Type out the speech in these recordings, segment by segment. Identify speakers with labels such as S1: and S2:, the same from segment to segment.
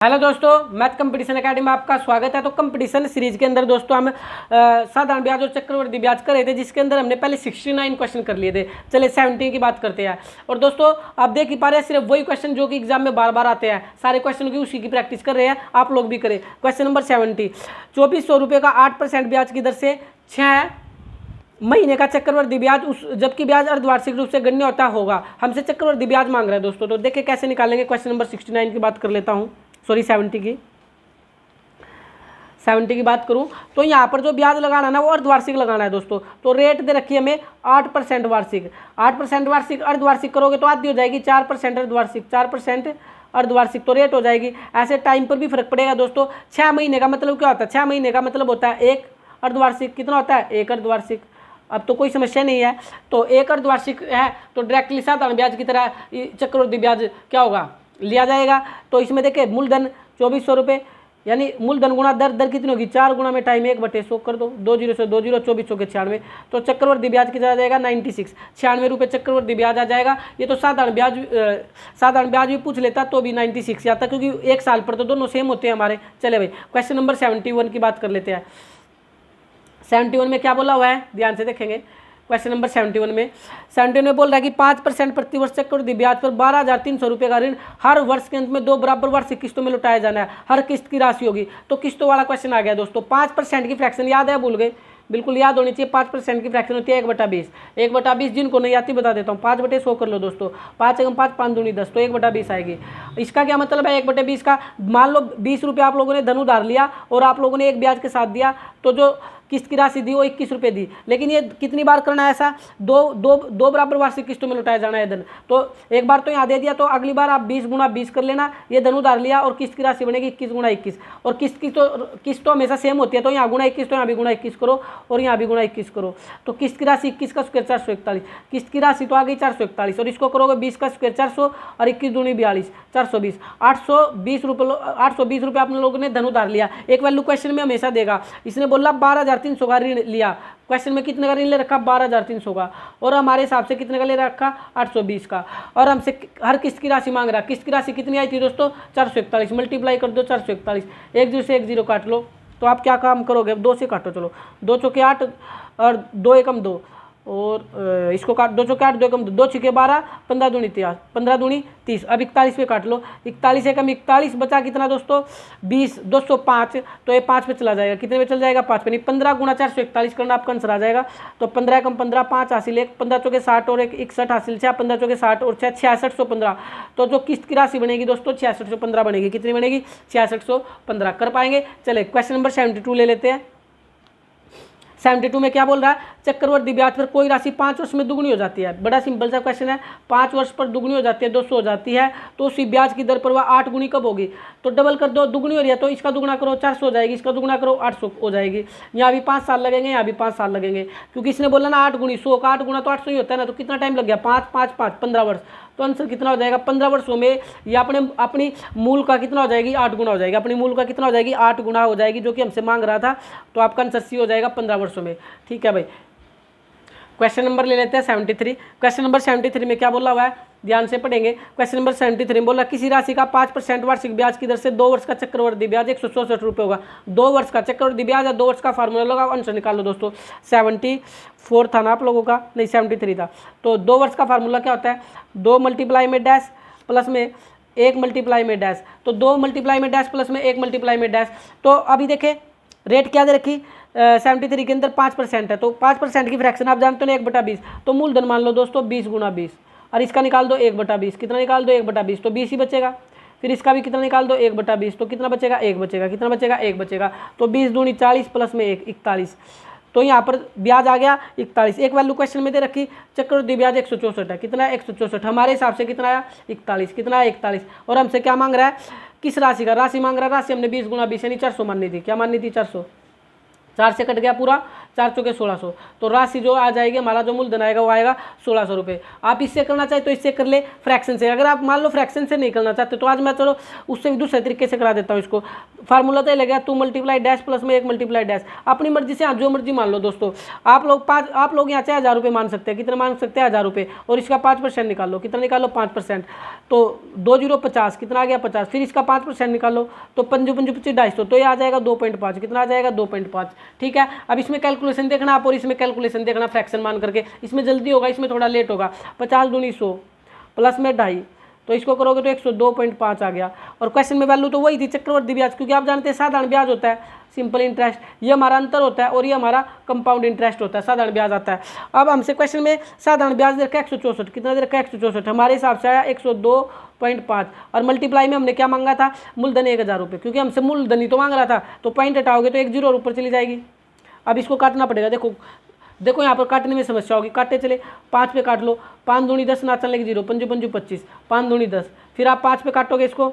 S1: Hello दोस्तों, math competition academy में आपका स्वागत है। तो कंपटीशन सीरीज के अंदर दोस्तों हम साधारण ब्याज और चक्रवृद्धि ब्याज कर रहे थे, जिसके अंदर हमने पहले 69 क्वेश्चन कर लिए थे। चलिए 70 की बात करते हैं। और दोस्तों आप देख ही पा रहे हैं, सिर्फ वही क्वेश्चन जो कि एग्जाम में बार बार आते हैं, सारे क्वेश्चन की उसी की प्रैक्टिस कर रहे हैं, आप लोग भी करें। क्वेश्चन नंबर 70, 2400 रुपये का 8% ब्याज की दर से 6 महीने का चक्रवृद्धि ब्याज जबकि ब्याज अर्धवार्षिक रूप से गण्य होता होगा, हमसे चक्रवृद्धि ब्याज मांग रहा है दोस्तों। तो देखिए कैसे निकालेंगे। क्वेश्चन नंबर 69 की बात कर लेता हूँ, सॉरी 70 की बात करूं तो यहाँ पर जो ब्याज लगाना है ना, वो अर्धवार्षिक लगाना है दोस्तों। तो रेट दे रखी है हमें 8% वार्षिक। 8% वार्षिक अर्धवार्षिक करोगे तो आधी हो जाएगी 4% अर्धवार्षिक, 4% अर्धवार्षिक तो रेट हो जाएगी। ऐसे टाइम पर भी फर्क पड़ेगा दोस्तों। 6 महीने का मतलब क्या होता है? 6 महीने का मतलब होता है एक अर्धवार्षिक। कितना होता है? एक अर्धवार्षिक। अब तो कोई समस्या नहीं है। तो एक अर्धवार्षिक है तो डायरेक्टली साधारण ब्याज की तरह चक्रवृद्धि ब्याज क्या होगा, लिया जाएगा। तो इसमें देखिए मूलधन 2400 रुपये, यानी मूलधन गुणा दर, दर कितनी होगी? 4 गुणा में टाइम 1/100 कर दो, 2 0 से 2 0, 2400 के 96। तो चक्रवृद्धि ब्याज कितना आ जाएगा? 96, 96 रुपये चक्रवृद्धि ब्याज आ जाएगा। ये तो साधारण ब्याज भी पूछ लेता तो भी 96 आता, क्योंकि एक साल पर तो दोनों सेम होते हैं हमारे। चले भाई क्वेश्चन नंबर 71 की बात कर लेते हैं। 71 में क्या बोला हुआ है, ध्यान से देखेंगे। क्वेश्चन नंबर 71 में बोल रहा है कि 5% प्रतिवर्ष चक्रवृद्धि ब्याज पर 12,300 रुपये का ऋण हर वर्ष के अंत में 2 बराबर वार्षिक किस्तों में लौटाया जाना है। हर किस्त की राशि होगी। तो किस्तों वाला क्वेश्चन आ गया दोस्तों। 5% की फ्रैक्शन याद है? भूल गए? बिल्कुल याद होनी चाहिए। 5% की फ्रैक्शन होती है 1/20। 1/20 जिनको नहीं आती बता देता हूँ, 5/100 कर लो दोस्तों। 5 × 5 5 दूनी 10, तो 1/20 आएगी। इसका क्या मतलब है? 1/20 का मान लो 20 रुपये आप लोगों ने धन उधार लिया और आप लोगों ने एक ब्याज के साथ दिया, तो जो किस्त की राशि दी वो 21 रुपये दी। लेकिन ये कितनी बार करना है ऐसा? दो बराबर वार्षिक किस्तों में लौटाया जाना है धन। तो एक बार तो यहाँ दे दिया, तो अगली बार आप 20 × 20 कर लेना। ये धन उधार लिया और किस्त की राशि बनेगी 21 × 21। और किस्त तो हमेशा सेम होती है, तो यहाँ गुणा 21, तो यहाँ भी गुणा 21 करो और यहाँ भी गुणा 21 करो। तो किस्त की राशि 21 का स्क्वायर 441। किस्त की राशि तो आ गई 441, और इसको करोगे 20 का स्क्वायर 400 और 21 दूनी 42, 420। 820 रुपये आप लोगों ने धन उधार लिया। एक वैल्यू क्वेश्चन में हमेशा देगा। इसने बोला 12,300 का ऋण लिया। क्वेश्चन में कितने का ऋण ले रखा? 12,300 का। और हमारे हिसाब से कितने का ले रखा? 820 का। और हमसे हर किस्त की राशि मांग रहा। किस्त की राशि कितनी आई थी दोस्तों? 441। मल्टीप्लाई कर दो 441। 1 0 से 1 0 काट लो। तो आप क्या काम करोगे? 2 से काटो। चलो 2 चौके 8 और 2 एकम 2, और इसको काट 2 चौके 8, 2 एकम 2, 2 छक्के 12, 15 दूनी 30। अब 41 पे काट लो। 41 एकम 41 बचा कितना दोस्तों? 20, 205। तो ये 5 पे चला जाएगा। कितने पे चल जाएगा? 5 पे नहीं। 15 × 441 करना, आपका आंसर आ जाएगा। तो 15 एकम 15, 5 हासिल 1, 15 चौके 60 और 1 61 हासिल 6, 15 चौके 60 और 6 6615। तो जो किस्त की राशि बनेगी दोस्तों 6615 बनेगी। कितनी बनेगी? 6615। कर पाएंगे? चले क्वेश्चन नंबर 72 ले लेते हैं। 72 में क्या बोल रहा है? चक्रवृद्धि ब्याज पर कोई राशि 5 वर्ष में दुगनी हो जाती है। बड़ा सिंपल सा क्वेश्चन है। 5 वर्ष पर दुगनी हो जाती है, 200 हो जाती है, तो उसी ब्याज की दर पर वह 8 गुनी कब होगी? तो डबल कर दो। दुगनी हो रही है तो इसका दुगना करो 400 हो जाएगी, इसका दुगना करो 800 हो जाएगी। यहाँ भी 5 साल लगेंगे, यहाँ भी 5 साल लगेंगे, क्योंकि इसने बोला ना 8 गुनी 100 का 8 गुना तो 800 ही होता है ना। तो कितना टाइम लग गया? 5 5 5 15 वर्ष। तो आंसर कितना हो जाएगा? 15 वर्षों में ये अपनी मूल का कितना हो जाएगी? 8 गुना हो जाएगी। अपनी मूल का कितना हो जाएगी? 8 गुना हो जाएगी, जो कि हमसे मांग रहा था। तो आपका आंसर सी हो जाएगा 15 वर्षों में। ठीक है भाई, क्वेश्चन नंबर ले लेते हैं 73। क्वेश्चन नंबर 73 में क्या बोला हुआ है, ध्यान से पढ़ेंगे। क्वेश्चन नंबर 73 में बोला किसी राशि का 5% वार्षिक ब्याज की दर से 2 वर्ष का चक्रवृद्धि ब्याज 164 रुपये होगा। 2 वर्ष का चक्रवृद्धि ब्याज है, 2 वर्ष का फार्मूला लगाओ, आंसर निकालो दोस्तों। 74 था ना आप लोगों का? नहीं 73 था। तो 2 वर्ष का फार्मूला क्या होता है? 2 मल्टीप्लाई में डैश प्लस में 1 मल्टीप्लाई में डैश। तो 2 मल्टीप्लाई में डैश प्लस में 1 मल्टीप्लाई में डैश। तो अभी देखें रेट क्या दे रखी? 73 के अंदर 5% है, तो 5% की फ्रैक्शन आप जानते हो 1/20। तो मूलधन मान लो दोस्तों 20 × 20, और इसका निकाल दो 1/20। कितना निकाल दो? 1/20, तो 20 ही बचेगा। फिर इसका भी कितना निकाल दो? 1/20, तो कितना बचेगा? 1 बचेगा। कितना बचेगा? 1 बचेगा। तो 20 दूनी 40 प्लस में 1 41। तो यहाँ पर ब्याज आ गया 41। एक वैल्यू क्वेश्चन में दे रखी चक्रवृद्धि ब्याज 164 है। कितना है? 164। हमारे हिसाब से कितना आया? 41। कितना है? 41। और हमसे क्या मांग रहा है? किस राशि का? राशि मांग रहा है। राशि हमने 20 × 20 यानी 400 माननी थी। क्या माननी थी? 400। 4 से कट गया पूरा, 4 चौके 1600। तो राशि जो आ जाएगी, हमारा जो मूलधन आएगा वो आएगा 1600 रुपये। आप इससे करना चाहे तो इससे कर ले, फ्रैक्शन से। अगर आप मान लो फ्रैक्शन से नहीं करना चाहते तो आज मैं चलो उससे भी दूसरे तरीके से करा देता हूँ इसको। फार्मूला तो लगेगा 2 मल्टीप्लाई डैश प्लस में 1 मल्टीप्लाई डैश, अपनी मर्जी से आप जो मर्जी मान लो दोस्तों। आप लोग यहाँ चाहे 1000 रुपये मान सकते हैं, कितना मान सकते हैं 1000 रुपये, और इसका 5% निकाल लो, कितना निकाल लो 5%, तो 2 0 50, कितना आ गया 50, फिर इसका 5% निकालो तो 5 5 25 250, तो ये आ जाएगा 2.5, कितना आ जाएगा 2.5। ठीक है, अब इसमें कैलकुलेशन देखना आप और इसमें कैलकुलेशन देखना फ्रैक्शन मान करके, इसमें जल्दी होगा, इसमें थोड़ा लेट होगा। 50 दूनी 100 प्लस में 2.5, तो इसको करोगे तो 102.5 आ गया। और क्वेश्चन में वैल्यू तो वही थी, चक्रवर्ती ब्याज, क्योंकि आप जानते हैं साधारण ब्याज होता है, सिंपल इंटरेस्ट, ये हमारा अंतर होता है, और ये हमारा कंपाउंड इंटरेस्ट होता है, साधारण ब्याज आता है। अब हमसे क्वेश्चन में साधारण ब्याज दे रखा है 164, कितना दे रखा है 164, हमारे हिसाब से आया 102.5, और मल्टीप्लाई में हमने क्या मांगा था, मूलधन 1000 रुपये, क्योंकि हमसे मूलधन ही तो मांग रहा था, तो पॉइंट हटाओगे तो 1 0 ऊपर चली जाएगी। अब इसको काटना पड़ेगा, देखो यहाँ पर काटने में समस्या होगी, काटते चले, 5 पे काट लो, 5 दूनी 10 ना चलने की 0, 5 5 25, 5 दूनी 10, फिर आप 5 पे काटोगे इसको,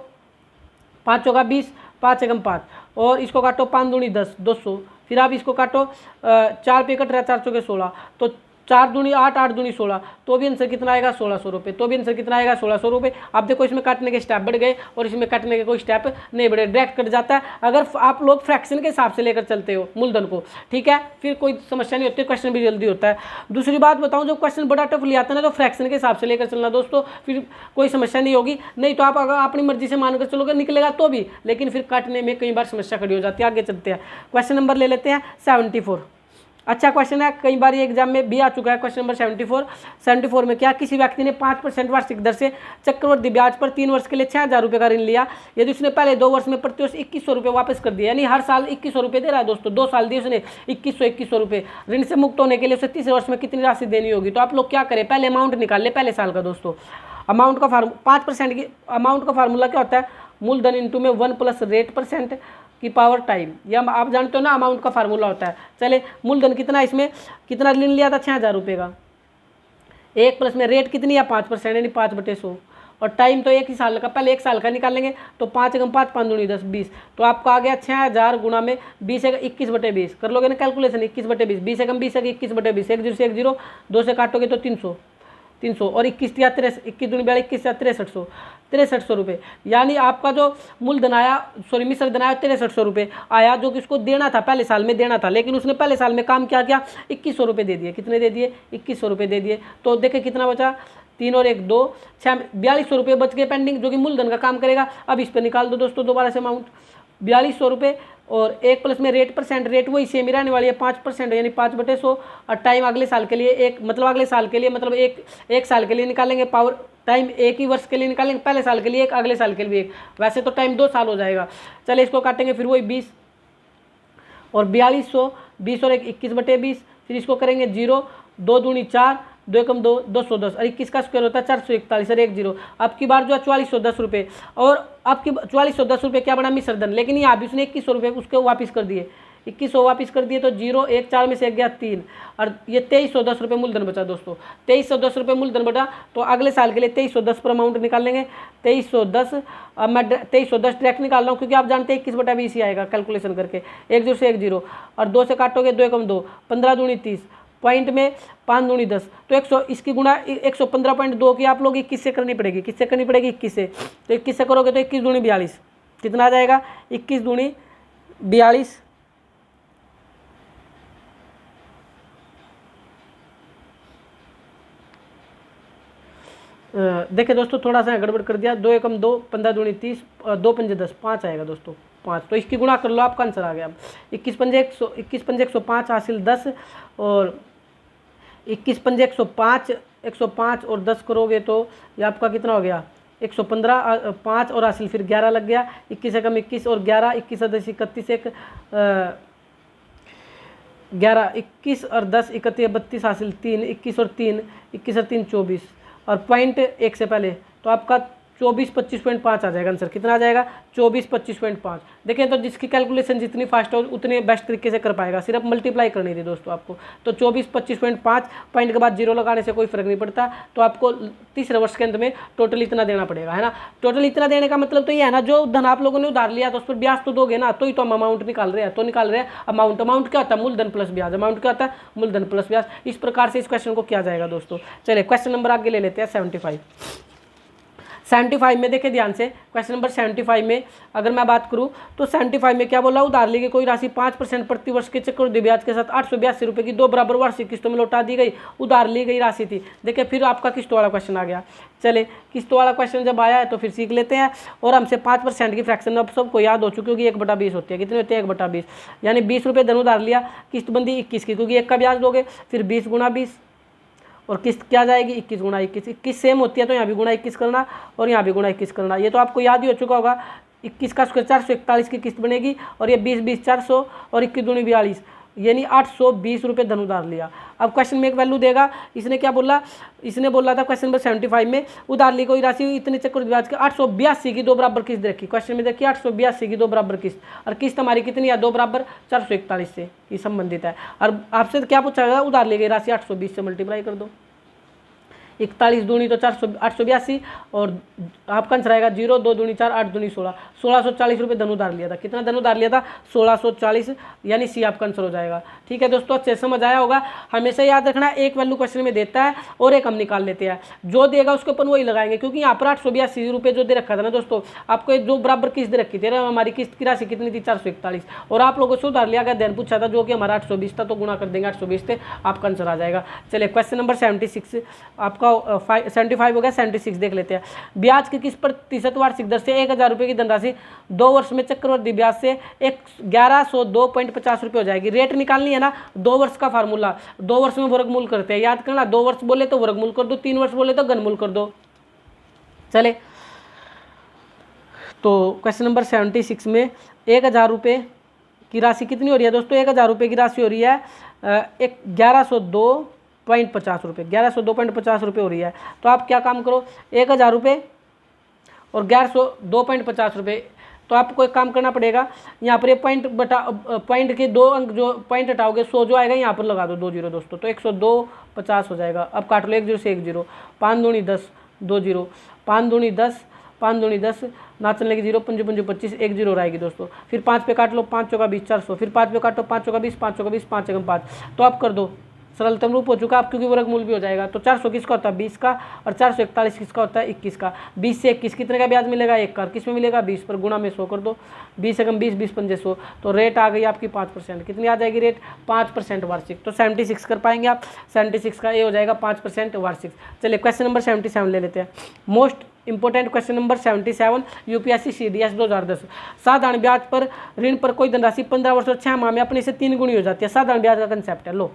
S1: 5 चौका 20, 5 एकम 5, और इसको काटो 5 दूनी 10, 200, फिर आप इसको काटो 4 पे कट रहा है, 4 चौके 16, तो 4 दूनी 8, 8 दूनी 16, तो भी आंसर कितना आएगा 1600 रुपये, तो भी आंसर कितना आएगा 1600 रुपये। आप देखो इसमें काटने के स्टेप बढ़ गए और इसमें काटने के कोई स्टेप नहीं बढ़े, डायरेक्ट कट जाता है अगर आप लोग फ्रैक्शन के हिसाब से लेकर चलते हो मूलधन को। ठीक है, फिर कोई समस्या नहीं होती, क्वेश्चन भी जल्दी होता है। दूसरी बात बताऊँ, जब क्वेश्चन बड़ा टफ ले आता है ना, तो फ्रैक्शन के हिसाब से लेकर चलना दोस्तों, फिर कोई समस्या नहीं होगी। नहीं तो आप अगर अपनी मर्जी से मानकर चलोगे निकलेगा तो भी, लेकिन फिर काटने में कई बार समस्या खड़ी हो जाती है। आगे चलते हैं, क्वेश्चन नंबर ले लेते हैं 74। अच्छा क्वेश्चन है, कई बार ये एग्जाम में भी आ चुका है। क्वेश्चन नंबर 74 में क्या, किसी व्यक्ति ने 5% वार्षिक दर से चक्रवृद्धि ब्याज पर 3 वर्ष के लिए 6000 रुपये का ऋण लिया। यदि उसने पहले 2 वर्ष में प्रति वर्ष 2100 रुपये वापस कर दिया, यानी हर साल 2100 रुपये दे रहा है दोस्तों, 2 साल दिए उसने 2100 रुपये, ऋण से मुक्त होने के लिए उसे तीसरे वर्ष में कितनी राशि देनी होगी। तो आप लोग क्या करें, पहले अमाउंट निकाल ले पहले साल का दोस्तों। अमाउंट का 5% की अमाउंट का फार्मूला क्या होता है, मूलधन इंटू में 1 प्लस रेट % की पावर टाइम, या आप जानते हो ना अमाउंट का फार्मूला होता है। चले, मूलधन कितना, इसमें कितना ऋण लिया था 6000 रुपये का, 1 प्लस में रेट कितनी है 5%, यानी 5/100, और टाइम तो 1 ही साल का, पहले 1 साल का निकालेंगे, तो 5 एकम 5, 5 दूनी 10, 20, तो आपका आ गया 6000 गुणा में 20 21/20, कर लोगे ना कैलकुलेशन, 21/20, 20 एकम 20 21/20, 1 0 से 1 0, 2 से काटोगे तो 300 और 21 या 63, 21 दूनी 42, 21 या 6300 रुपये, यानी आपका जो मूलधन आया, सॉरी मिश्रधन आया 6300 रुपये आया, जो कि उसको देना था, पहले साल में देना था, लेकिन उसने पहले साल में काम क्या किया, 2100 रुपये दे दिए। कितने दे दिए, 2100 रुपये दे दिए। तो देखे कितना बचा, 3 और 1 2, 4200 रुपये बच गए पेंडिंग, जो कि मूलधन का काम करेगा। अब इस पर निकाल दो दोस्तों दोबारा से अमाउंट, 4200 रुपये, और 1 प्लस में रेट % रेट वही सेम ही रहने वाली है 5%, यानी 5/100, और टाइम अगले साल के लिए एक, मतलब अगले साल के लिए, मतलब एक साल के लिए निकालेंगे, पावर टाइम 1 ही वर्ष के लिए निकालेंगे, पहले साल के लिए 1, अगले साल के लिए 1, वैसे तो टाइम 2 साल हो जाएगा। चले इसको काटेंगे, फिर वही 20 और 4200, 20 और 1 21/20, फिर इसको करेंगे 0, 2 दूनी 4, 2 एकम 2, 210, और 21 का स्क्वायर होता है 441 और 1 0। अब की बार जो है 4410 रुपये, और आपकी 4410 रुपये क्या बना, मिश्रधन, लेकिन यहाँ भी उसने 2100 रुपये उसको वापस कर दिए, 2100 वापस कर दिए, तो 0 1 4 में से 1 गया 3, और ये 2310 रुपये मूलधन बचा दोस्तों, 2310 रुपये मूलधन बचा। तो अगले साल के लिए 2310 पर अमाउंट निकाल लेंगे, 2310, अब मैं 2310 डायरेक्ट निकाल रहा हूँ, क्योंकि आप जानते हैं 21/20 ही आएगा कैलकुलेशन करके, 1 0 से 1 0, और 2 से काटोगे 2 एकम 2, 15 दूनी 30, पॉइंट में 5 दूनी 10, तो 100, इसकी गुणा 115.2 की आप लोग 21 से करनी पड़ेगी, किससे करनी पड़ेगी, 21 से, तो 21 से करोगे तो 21 दूनी 42, कितना आ जाएगा, 21 दूनी 42, देखे दोस्तों थोड़ा सा गड़बड़ कर दिया, 2 एकम 2, 15 दूनी 30, 2 पंजे 10, 5 आएगा दोस्तों, 5, तो इसकी गुणा कर लो, आपका आंसर आ गया। 21 पंजे 105 हासिल 10, और 21 पंजे 105 और 10 करोगे तो ये आपका कितना हो गया, 115, 5 और हासिल फिर 11 लग गया, 21 एकम 21 और 11, 21 और 10 31, 11, 21 और 10 31 32 हासिल 3, 21 और 3 24, और पॉइंट 1 से पहले, तो आपका 24-25.5 आ जाएगा आंसर, कितना आ जाएगा, 24-25.5। देखें तो जिसकी कैलकुलेशन जितनी फास्ट हो उतने बेस्ट तरीके से कर पाएगा, सिर्फ मल्टीप्लाई करनी थी दोस्तों आपको। तो 24-25.5 पॉइंट के बाद 0 लगाने से कोई फर्क नहीं पड़ता, तो आपको तीसरे वर्ष के अंत में टोटल इतना देना पड़ेगा, है ना। टोटल इतना देने का मतलब तो ये है ना, जो धन आप लोगों ने उधार लिया तो उस पर ब्याज तो दोगे ना, तो ही तो हम अमाउंट निकाल रहे हैं, तो निकाल रहे हैं अमाउंट। अमाउंट क्या होता है, मूलधन प्लस ब्याज, अमाउंट क्या होता है, मूलधन प्लस ब्याज। इस प्रकार से इस क्वेश्चन को किया जाएगा दोस्तों। चलिए क्वेश्चन नंबर आगे ले लेते हैं 75। 75 में देखिए ध्यान से, क्वेश्चन नंबर 75 में अगर मैं बात करूं तो 75 में क्या बोला, उधार ली गई कोई राशि 5% प्रतिवर्ष के चक्रवृद्धि ब्याज के साथ 882 रुपये की 2 बराबर वार्षिक किस्तों में लौटा दी गई उधार ली गई राशि थी। देखिए फिर आपका किस्तों वाला क्वेश्चन आ गया। चले किस्तों वाला क्वेश्चन जब आया है तो फिर सीख लेते हैं। और हमसे 5% की फ्रैक्शन अब सबको याद हो चुकी होगी, 1/20 होती है। कितने होते हैं 1/20, यानी 20 रुपये धन उधार लिया, किस्तबंदी 21 की, क्योंकि 1 का ब्याज दोगे, फिर 20 गुणा 20 और किस्त क्या जाएगी 21 गुणा 21। 21 सेम होती है तो यहाँ भी गुणा 21 करना और यहाँ भी गुणा 21 करना। ये तो आपको याद ही हो चुका होगा। 21 का स्क्वायर 441 की किस्त बनेगी और ये 20 20 400 और 21 दूनी 42, यानी 820 रुपये धन उधार लिया। अब क्वेश्चन में एक वैल्यू देगा। इसने क्या बोला, इसने बोला था क्वेश्चन नंबर 75 में उधार ली कोई राशि इतने चक्रवृद्धि ब्याज के 882 की 2 बराबर किस्त दे रखी। क्वेश्चन में देखिए 882 की 2 बराबर किस्त, और किस्त हमारी कितनी है 2 बराबर 441 से ये संबंधित है। और आपसे क्या पूछा गया, उधार ली गई राशि 820 से मल्टीप्लाई कर दो। 41 दूनी तो 882 और आपका आंसर आएगा 0, 2 दूनी 4, 8 दूनी 16, 1640 रुपये धन उधार लिया था। कितना धन उधार लिया था 1640, यानी सी आपका आंसर हो जाएगा। ठीक है दोस्तों, अच्छे समझ आया होगा। हमेशा याद रखना एक वैल्यू क्वेश्चन में देता है और एक हम निकाल लेते हैं, जो देगा उसके अपन वही लगाएंगे, क्योंकि यहाँ पर 882 रुपये जो दे रखा था ना दोस्तों, आपको जो बराबर किस्त दे रखी थी, हमारी किस्त की राशि कितनी थी 441 और आप लोगों से उधार लिया गया धन पूछा था जो कि हमारा 820 था, तो गुणा कर देंगे 820 से, आपका आंसर आ जाएगा। चलिए क्वेश्चन नंबर 76 आपका 75 हो गया। 76 देख लेते हैं। ब्याज की किस प्रतिशत वार्षिक दर से 1000 रुपये की धनराशि 2 वर्ष में चक्रवृद्धि ब्याज से 1102.50 रुपये हो जाएगी। रेट निकालनी है ना, 2 वर्ष का फार्मूला, 2 वर्ष में वर्गमूल करते हैं, याद करना। 2 वर्ष बोले तो वर्गमूल कर दो, 3 वर्ष बोले तो घनमूल कर दो। चले तो क्वेश्चन नंबर 76 में 1000 रुपये की राशि कितनी हो रही है दोस्तों, 1000 रुपये की राशि हो रही है 1102.50 रुपये, 1102.50 रुपये हो रही है। तो आप क्या काम करो, 1000 रुपये और 1102.50 रुपये, तो आपको एक काम करना पड़ेगा, यहाँ पर ये पॉइंट के 2 अंक जो पॉइंट हटाओगे 100 जो आएगा यहाँ पर लगा दो 2 जीरो दोस्तों, तो 102.50 हो जाएगा। अब काट लो 1 0 से 1 0, 5 दूनी 10, 2 0, 5 दूनी 10, 5 दूनी 10, ना चलने की 0, 5 5 25, 1 0 रहेगी दोस्तों। फिर 5 पे काट लो, 5 चौका 20, 400, फिर 5 पे काटो, 5 चौका 20, 5 चौका 20, 5 एकम 5, तो आप कर दो सरलतम रूप हो चुका आप, क्योंकि वर्गमूल भी हो जाएगा। तो 400 किसका होता है 20 का और 441 किसका होता है 21 का। 20 से 21 कितने का ब्याज मिलेगा 1 का, किस में मिलेगा 20 पर, गुणा में 100 कर दो, 20 एकम 20, 20 पंजे 100, तो रेट आ गई आपकी 5%। कितनी आ जाएगी रेट 5% वार्षिक। तो 76 कर पाएंगे आप, 76 का ये हो जाएगा 5% वार्षिक। चलिए क्वेश्चन नंबर 77 ले लेते हैं। Most important question number 77 UPSC CDS 2010। साधारण ब्याज पर ऋण पर कोई धनराशि 15 वर्ष और 6 माह में अपने से 3 गुनी हो जाती है। साधारण ब्याज का कंसेप्ट है। लो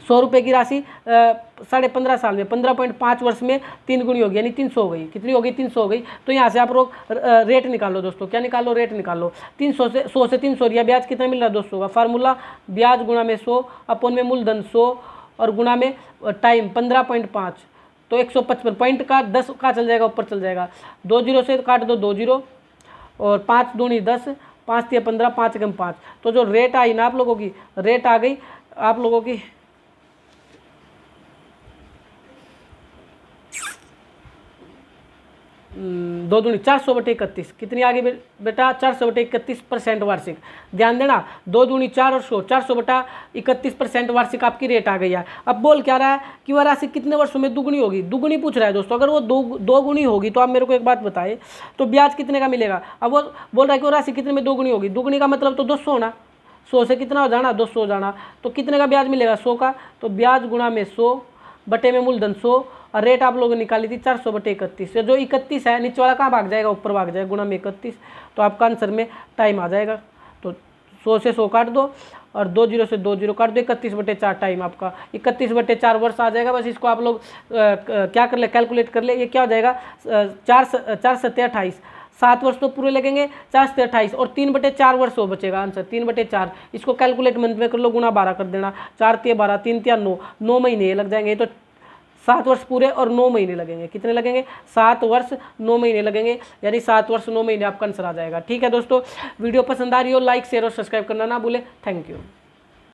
S1: 100 रुपये की राशि 15.5 साल में 15.5 वर्ष में 3 गुनी होगी, यानी 300 हो गई। कितनी होगी 300 हो गई। तो यहाँ से आप लोग रेट निकालो दोस्तों, क्या निकालो रेट निकालो। 300 से 100 से 300 रिया ब्याज कितना मिल रहा है 200 का। फार्मूला ब्याज गुणा में 100 अपन में मूलधन 100 और गुणा में टाइम 15.5, तो 155 पॉइंट का 10 का चल जाएगा ऊपर चल जाएगा। 2 0 से काट दो 2 0 और 5 दूनी 10, 5 3 15, 5 एकम 5, तो जो रेट आई ना आप लोगों की, रेट आ गई आप लोगों की 2 दूनी 400/31। कितनी आ गई बेटा 400/31% वार्षिक। ध्यान देना 2 दूनी 4 और 100, 400/31% वार्षिक आपकी रेट आ गई है। अब बोल क्या रहा है कि वह राशि कितने वर्षों में दुगुनी होगी, दुगुनी पूछ रहा है दोस्तों। अगर वो दो गुनी होगी तो आप मेरे को एक बात बताए, तो ब्याज कितने का मिलेगा। अब वो बोल रहा है कि वो राशि कितने में 2 गुनी होगी, दुगुनी का मतलब तो 200 होना, 100 से कितना हो जाना 200 हो जाना, तो कितने का ब्याज मिलेगा 100 का। तो ब्याज गुणा में 100 बटे में मूलधन 100 और रेट आप लोगों ने निकाली थी 400/31। जो 31 है नीचे वाला कहाँ भाग जाएगा, ऊपर भाग जाएगा, गुणा में 31, तो आपका आंसर में टाइम आ जाएगा। तो 100 से 100 काट दो और 2 0 से 2 0 काट दो, 31/4 टाइम आपका 31/4 वर्ष आ जाएगा। बस इसको आप लोग क्या कर ले, कैलकुलेट कर ले। ये क्या हो जाएगा 4 7 28, 7 वर्ष तो पूरे लगेंगे, 4 से 28 और 3/4 वर्ष हो बचेगा आंसर 3/4। इसको कैलकुलेट मंथ में कर लो, गुणा 12 कर देना, 4 3 12, 3 3 9, 9 महीने लग जाएंगे। तो 7 वर्ष पूरे और 9 महीने लगेंगे। कितने लगेंगे 7 वर्ष 9 महीने लगेंगे, यानी 7 वर्ष 9 महीने आपका आंसर आ जाएगा। ठीक है दोस्तों, वीडियो पसंद आ रही हो लाइक शेयर और सब्सक्राइब करना ना भूले। Thank you.